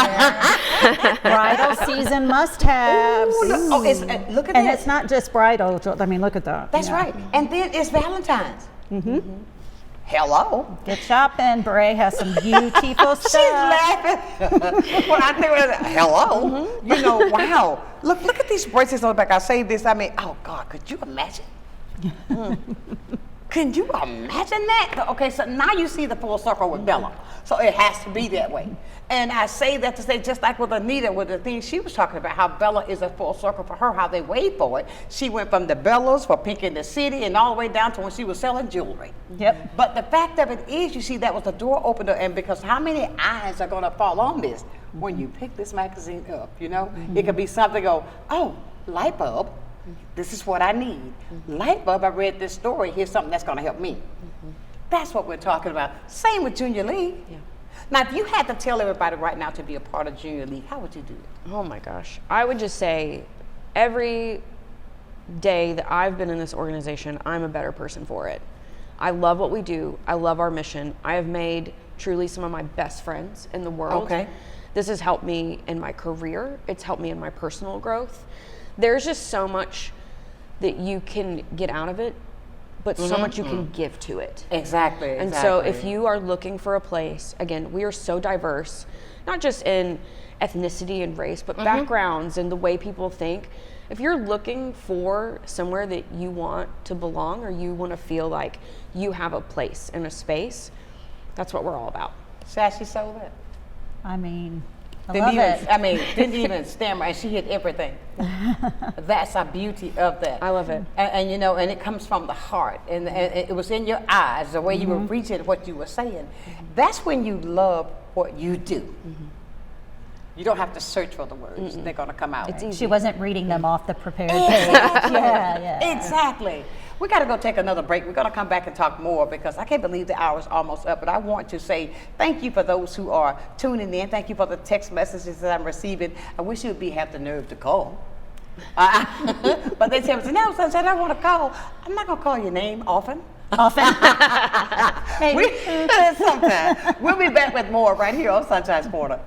Bridal season must-haves. Look at And this. it's not just bridal. I mean, look at that. That's right. And then it's Valentine's. Hello. Get shopping. Bray has some beautiful stuff. She's laughing. Well, I think, hello. You know, wow. Look at these bracelets on the back. I say this. I mean, oh God, could you imagine? Can you imagine that? Okay, so now you see the full circle with Bella. So it has to be that way. And I say that to say, just like with Anita, with the thing she was talking about, how Bella is a full circle for her, how they wait for it. She went from the Bellas for Pink in the City and all the way down to when she was selling jewelry. Yep. But the fact of it is, you see, that was the door opener, and because how many eyes are gonna fall on this when you pick this magazine up, you know? It could be something, oh, light bulb. This is what I need. Light bulb, I read this story, here's something that's gonna help me. That's what we're talking about. Same with Junior League. Now, if you had to tell everybody right now to be a part of Junior League, how would you do it? Oh my gosh. I would just say every day that I've been in this organization, I'm a better person for it. I love what we do. I love our mission. I have made truly some of my best friends in the world. Okay. This has helped me in my career. It's helped me in my personal growth. There's just so much that you can get out of it, but so much you can give to it. Exactly. And so if you are looking for a place, again, we are so diverse, not just in ethnicity and race, but backgrounds and the way people think. If you're looking for somewhere that you want to belong or you want to feel like you have a place and a space, that's what we're all about. Sassy sold it. I mean, love it. Didn't even stammer, and she hit everything. That's the beauty of that. I love it. And you know, and it comes from the heart, and it was in your eyes, the way you were reaching what you were saying. That's when you love what you do. You don't have to search for the words; they're going to come out. It's easy. She wasn't reading them off the prepared page. Yeah. Exactly. We got to go take another break. We're going to come back and talk more because I can't believe the hour's almost up. But I want to say thank you for those who are tuning in. Thank you for the text messages that I'm receiving. I wish you would have the nerve to call. But they tell me, no, Sunshine, I want to call. I'm not going to call your name often. Maybe. Sometime. We'll be back with more right here on Sunshine's Corner.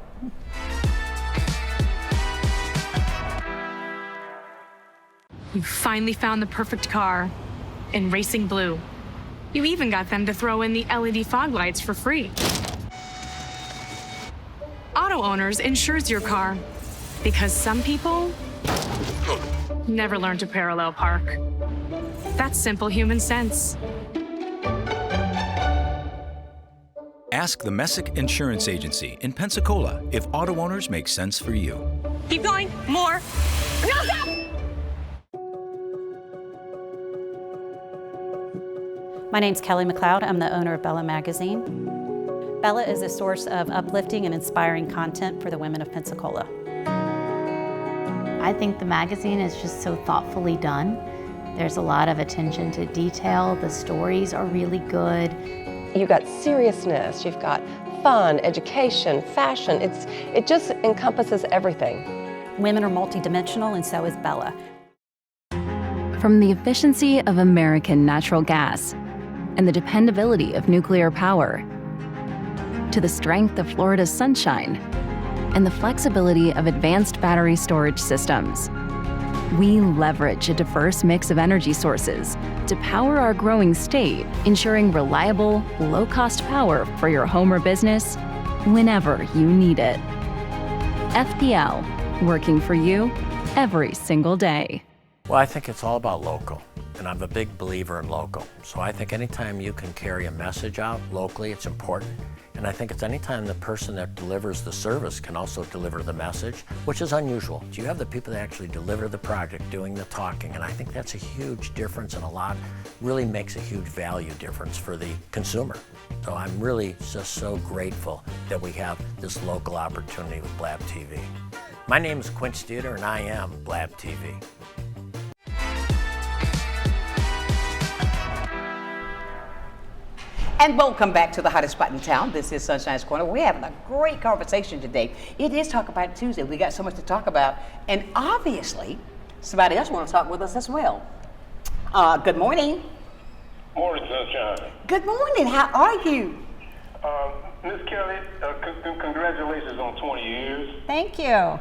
You finally found the perfect car in racing blue. You even got them to throw in the LED fog lights for free. Auto Owners insures your car because some people never learn to parallel park. That's simple human sense. Ask the Messick Insurance Agency in Pensacola if auto owners make sense for you. Keep going, more. No, stop! My name's Kelly McLeod. I'm the owner of Bella Magazine. Bella is a source of uplifting and inspiring content for the women of Pensacola. I think the magazine is just so thoughtfully done. There's a lot of attention to detail. The stories are really good. You've got seriousness, you've got fun, education, fashion. It just encompasses everything. Women are multidimensional, and so is Bella. From the efficiency of American natural gas and the dependability of nuclear power, to the strength of Florida's sunshine and the flexibility of advanced battery storage systems, we leverage a diverse mix of energy sources to power our growing state, ensuring reliable, low-cost power for your home or business whenever you need it. FPL, working for you every single day. Well, I think it's all about local, and I'm a big believer in local. So I think anytime you can carry a message out locally, it's important. And I think it's anytime the person that delivers the service can also deliver the message, which is unusual. You have the people that actually deliver the project doing the talking, and I think that's a huge difference, and really makes a huge value difference for the consumer. So I'm really just so grateful that we have this local opportunity with Blab TV. My name is Quince Dieter, and I am Blab TV. And welcome back to the hottest spot in town. This is Sunshine's Corner. We're having a great conversation today. It is Talk About It Tuesday. We got so much to talk about. And obviously, somebody else wants to talk with us as well. Good morning. Morning, Sunshine. Good morning. How are you? Miss Kelly, congratulations on 20 years. Thank you.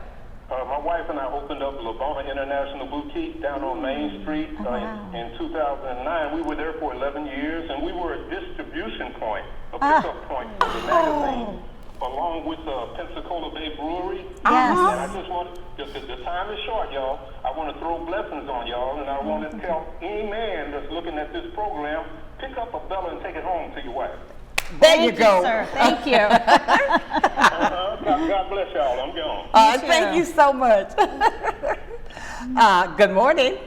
My wife and I opened up Labona International Boutique down on Main Street in 2009. We were there for 11 years, and we were a distribution point, a pickup point for the magazine, along with Pensacola Bay Brewery. Yes. And I just want, the time is short, y'all. I want to throw blessings on y'all, and I want to tell any man that's looking at this program, pick up a Bella and take it home to your wife. There you go. Sir. Thank you. God bless y'all. I'm gone. Thank you so much. Good morning.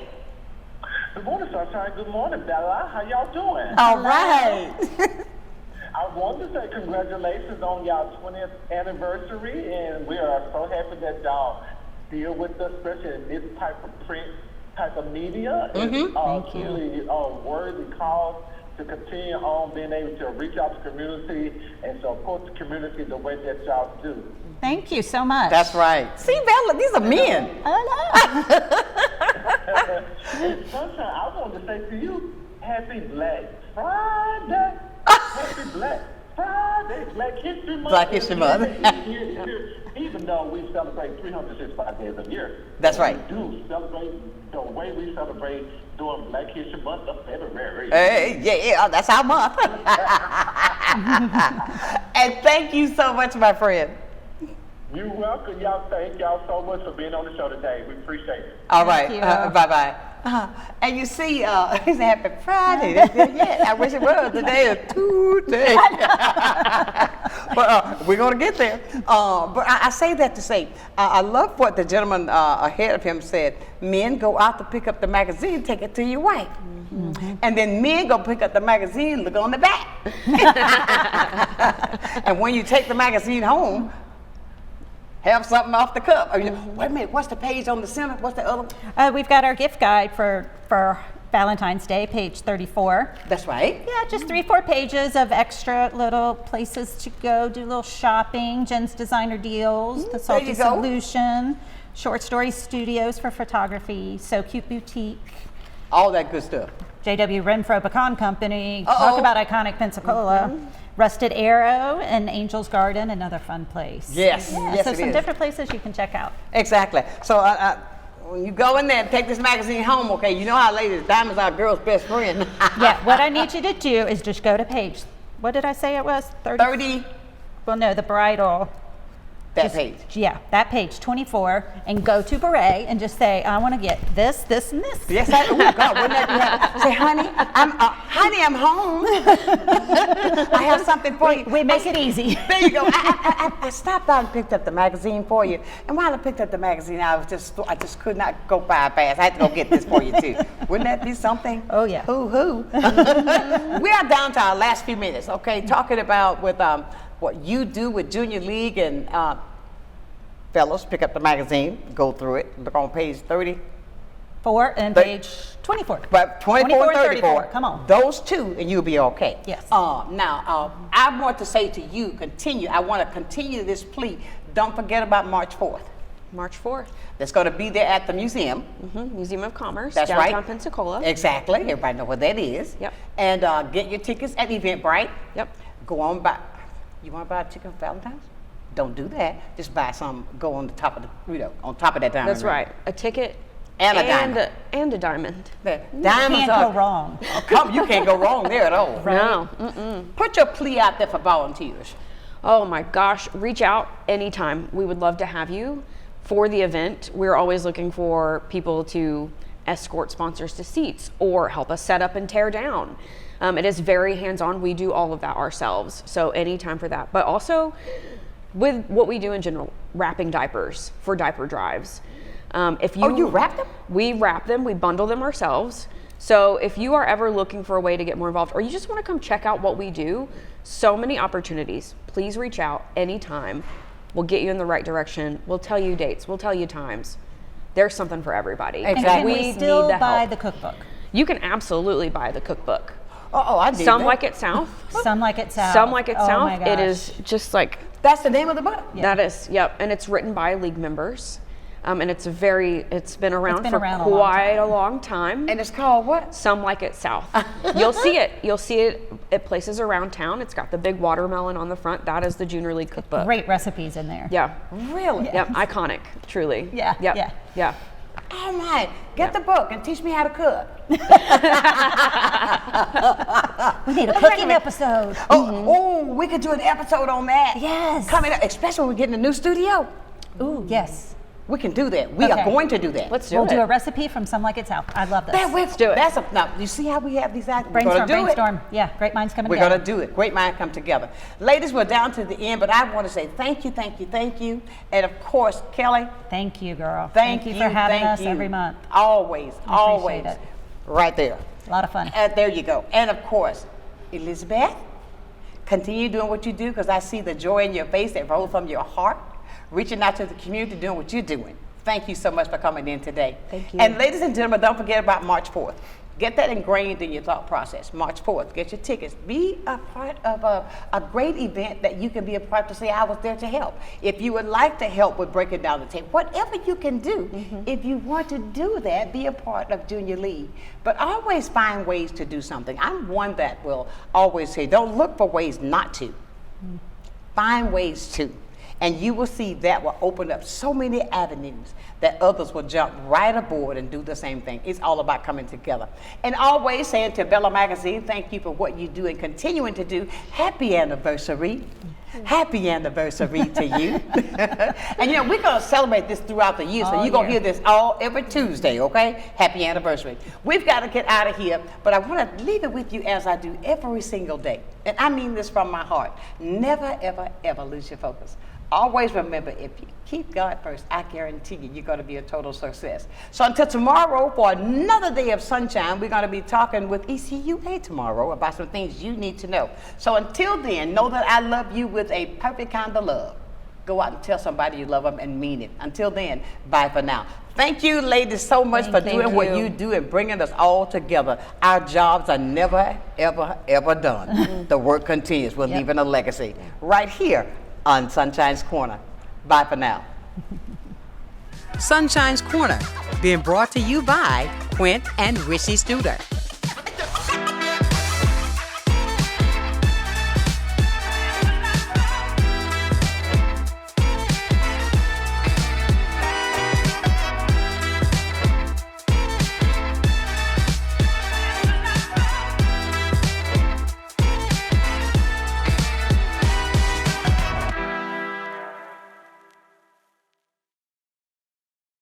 Good morning, Sonshine. Good morning, Bella. How y'all doing? All right. I want to say congratulations on y'all 20th anniversary, and we are so happy that y'all deal with us, especially in this type of print, type of media. It's truly a worthy cause to continue on being able to reach out to the community and support the community the way that y'all do. Thank you so much. That's right. See, Bella, these are men. Sonshine, I want to say to you, Happy Black Friday. Happy Black Friday, Black History Month. Black History Month. Even though we celebrate 365 days a year. That's right. We do celebrate the way we celebrate during Black History Month of February. Hey, yeah, that's our month. And thank you so much, my friend. You're welcome. Y'all, thank y'all so much for being on the show today. We appreciate it. All right. Bye-bye. And you see, it's Happy Friday. Yeah, I wish it was. Today is Tuesday. But we're going to get there. But I say that to say, I love what the gentleman ahead of him said. Men go out to pick up the magazine, take it to your wife. And then men go pick up the magazine, look on the back. And when you take the magazine home, have something off the cup. Wait a minute, what's the page on the center? What's the other one? We've got our gift guide for Valentine's Day, page 34. That's right. Yeah, just 3-4 pages of extra little places to go, do a little shopping, Jen's Designer Deals, The Salty Solution, Short Story Studios for Photography, So Cute Boutique. All that good stuff. J.W. Renfro Pecan Company, talk about iconic Pensacola. Rusted Arrow and Angel's Garden, another fun place. Yes, yeah, yes, so it some is. different places you can check out. Exactly. So when you go in there and take this magazine home, okay, you know how ladies, diamonds are a girl's best friend. Yeah, what I need you to do is just go to page, what did I say it was? 30? Well, no, the bridal. That page. Yeah, that page, 24, and go to Beret and just say, I want to get this, this, and this. Yes, oh God, wouldn't that be happy? Say, honey, I'm home. I have something for you. We make it easy. There you go. I stopped out and picked up the magazine for you. And while I picked up the magazine, I just could not go by fast. I had to go get this for you too. Wouldn't that be something? Oh yeah. Hoo. We are down to our last few minutes, okay? Talking about with what you do with Junior League and fellows, pick up the magazine, go through it, look on page 34 and page 24. But 24 and 34. Come on. Those two, and you'll be okay. Yes. Now, I want to say to you, continue. I want to continue this plea. Don't forget about March 4th. March 4th. That's going to be there at the museum. Museum of Commerce, That's downtown right. Pensacola. Exactly. Everybody know what that is. Yep. And get your tickets at Eventbrite. Yep. Go on by. You want to buy a ticket for Valentine's? Don't do that. Just buy some. Go on the top of the, on top of that diamond. That's right. A ticket and a diamond. And a diamond. Diamonds can't go wrong. You can't go wrong there at all. Right? No. Put your plea out there for volunteers. Oh my gosh, reach out anytime. We would love to have you for the event. We're always looking for people to escort sponsors to seats or help us set up and tear down. It is very hands-on. We do all of that ourselves. So anytime for that. But also with what we do in general, wrapping diapers for diaper drives. You wrap them? We wrap them. We bundle them ourselves. So if you are ever looking for a way to get more involved or you just want to come check out what we do, so many opportunities. Please reach out anytime. We'll get you in the right direction. We'll tell you dates. We'll tell you times. There's something for everybody. Exactly. And can we still buy the cookbook? You can absolutely buy the cookbook. I did. Some Like It South. Some Like It South. Some Like It Oh South. my gosh. It is just like. That's the name of the book? That is, yep. And it's written by league members. And it's been around for around quite a long time. And it's called what? Some Like It South. You'll see it. You'll see it at places around town. It's got the big watermelon on the front. That is the Junior League cookbook. Great recipes in there. Yeah. Really? Yep. Iconic. Truly. Yeah. Yep. Yeah. Yeah. Oh my, get the book and teach me how to cook. We need a cooking episode. Oh, we could do an episode on that. Yes. Coming up, especially when we get in a new studio. Ooh, yes. We can do that. We are going to do that. We'll do a recipe from Some Like It South. I love this. Let's do it. Now, you see how we have these ideas? Brainstorm. Yeah, great minds coming together. We're going to do it. Great minds come together. Ladies, we're down to the end, but I want to say thank you. And of course, Kelly. Thank you, girl. Thank you for having us every month. Always. Appreciate it. Right there. A lot of fun. There you go. And of course, Elizabeth, continue doing what you do because I see the joy in your face that rolls from your heart, reaching out to the community, doing what you're doing. Thank you so much for coming in today. Thank you. And ladies and gentlemen, don't forget about March 4th. Get that ingrained in your thought process. March 4th, get your tickets. Be a part of a great event that you can be a part to say, I was there to help. If you would like to help with breaking down the tape, whatever you can do, if you want to do that, be a part of Junior League. But always find ways to do something. I'm one that will always say, don't look for ways not to. Find ways to. And you will see that will open up so many avenues that others will jump right aboard and do the same thing. It's all about coming together. And always saying to Bella Magazine, thank you for what you do and continuing to do. Happy anniversary. Happy anniversary to you. And you know, we're going to celebrate this throughout the year, so you're going to hear this every Tuesday, okay? Happy anniversary. We've got to get out of here, but I want to leave it with you as I do every single day. And I mean this from my heart. Never, ever, ever lose your focus. Always remember, if you keep God first, I guarantee you're going to be a total success. So until tomorrow, for another day of sunshine, we're going to be talking with ECUA tomorrow about some things you need to know. So until then, know that I love you with a perfect kind of love. Go out and tell somebody you love them and mean it. Until then, bye for now. Thank you, ladies, so much for doing what you do and bringing us all together. Our jobs are never, ever, ever done. The work continues. We're leaving a legacy right here on Sunshine's Corner. Bye for now. Sunshine's Corner, being brought to you by Quint and Richie Studer.